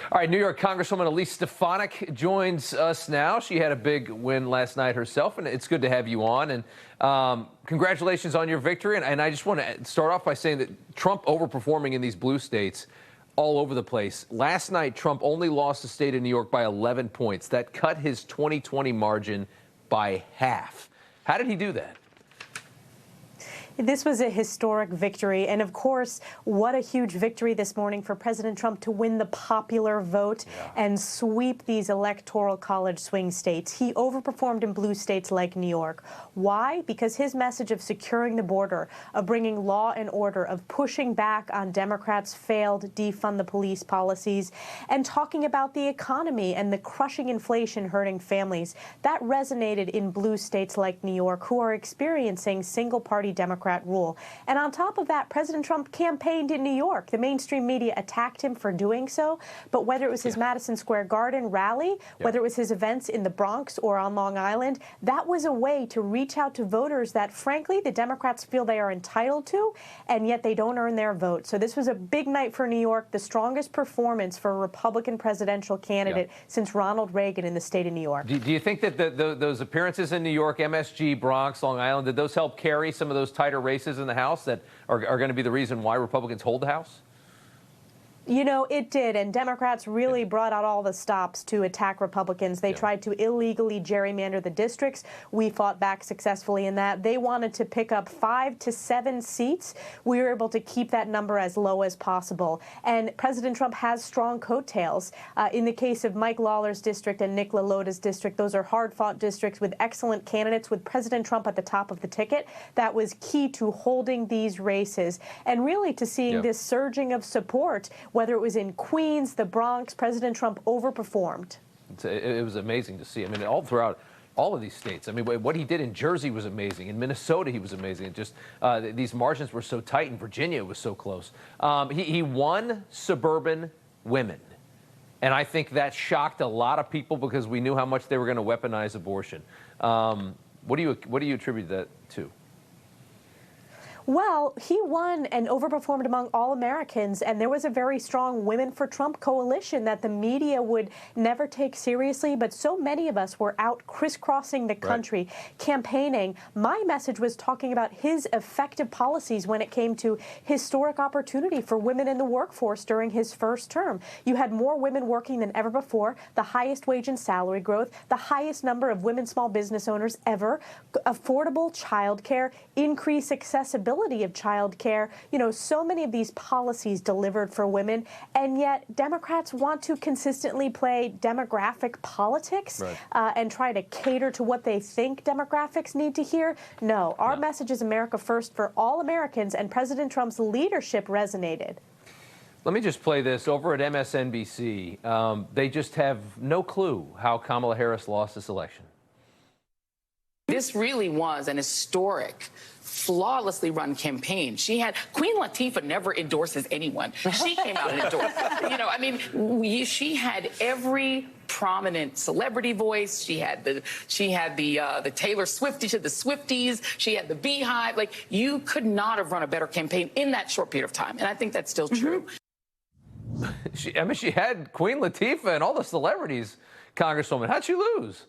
All right, New York Congresswoman Elise Stefanik joins us now. She had a big win last night herself, and it's good to have you on. And congratulations on your victory. And I just want to start off by saying that Trump overperforming in these blue states all over the place. Last night, Trump only lost the state of New York by 11 points. That cut his 2020 margin by half. How did he do that? This was a historic victory, and of course, what a huge victory this morning for President Trump to win the popular vote and sweep these electoral college swing states. He overperformed in blue states like New York. Why? Because his message of securing the border, of bringing law and order, of pushing back on Democrats' failed defund the police policies, and talking about the economy and the crushing inflation hurting families, that resonated in blue states like New York, who are experiencing single-party Democrat rule. And on top of that, President Trump campaigned in New York. The mainstream media attacked him for doing so, but whether it was his Madison Square Garden rally, whether it was his events in the Bronx or on Long Island, that was a way to reach out to voters that, frankly, the Democrats feel they are entitled to, and yet they don't earn their vote. So this was a big night for New York, the strongest performance for a Republican presidential candidate since Ronald Reagan in the state of New York. Do you think that those appearances in New York, MSG, Bronx, Long Island, did those help carry some of those tighter races in the House that are going to be the reason why Republicans hold the House? You know, it did, and Democrats really brought out all the stops to attack Republicans. They tried to illegally gerrymander the districts. We fought back successfully in that. They wanted to pick up 5 to 7 seats. We were able to keep that number as low as possible. And President Trump has strong coattails. In the case of Mike Lawler's district and Nick LaLota's district, those are hard-fought districts with excellent candidates with President Trump at the top of the ticket. That was key to holding these races and really to seeing this surging of support. Whether it was in Queens, the Bronx, President Trump overperformed. It was amazing to see. I mean, all throughout all of these states. I mean, what he did in Jersey was amazing. In Minnesota, he was amazing. It just these margins were so tight. In Virginia, it was so close. He won suburban women. And I think that shocked a lot of people because we knew how much they were going to weaponize abortion. What do you attribute that to? Well, he won and overperformed among all Americans, and there was a very strong Women for Trump coalition that the media would never take seriously, but so many of us were out crisscrossing the country, campaigning. My message was talking about his effective policies when it came to historic opportunity for women in the workforce during his first term. You had more women working than ever before, the highest wage and salary growth, the highest number of women small business owners ever, affordable child care, increased accessibility of child care. You know, so many of these policies delivered for women, and yet Democrats want to consistently play demographic politics and try to cater to what they think demographics need to hear. No, our message is America first for all Americans, and President Trump's leadership resonated. Let me just play this over at MSNBC. They just have no clue how Kamala Harris lost this election. This really was an historic, flawlessly run campaign. She had Queen Latifah never endorses anyone. She came out and endorsed. You know, I mean, she had every prominent celebrity voice. She had the Taylor Swift, she had the Swifties, she had the Beehive. Like, you could not have run a better campaign in that short period of time, and I think that's still true. I mean, she had Queen Latifah and all the celebrities, Congresswoman. How'd she lose?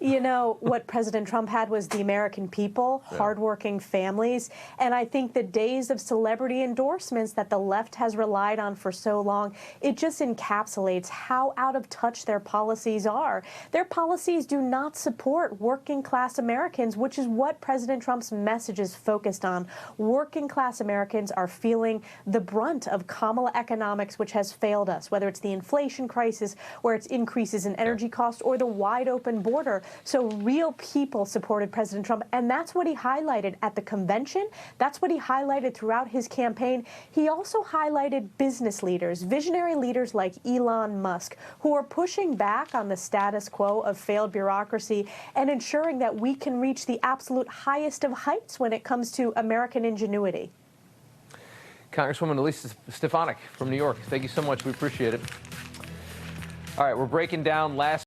You know, what President Trump had was the American people, hardworking families, and I think the days of celebrity endorsements that the left has relied on for so long, it just encapsulates how out of touch their policies are. Their policies do not support working-class Americans, which is what President Trump's message is focused on. Working-class Americans are feeling the brunt of Kamala economics, which has failed us, whether it's the inflation crisis, where it's increases in energy costs, or the wide-open border. So real people supported President Trump, and that's what he highlighted at the convention. That's what he highlighted throughout his campaign. He also highlighted business leaders, visionary leaders like Elon Musk, who are pushing back on the status quo of failed bureaucracy and ensuring that we can reach the absolute highest of heights when it comes to American ingenuity. Congresswoman Elise Stefanik from New York, thank you so much. We appreciate it. All right, we're breaking down last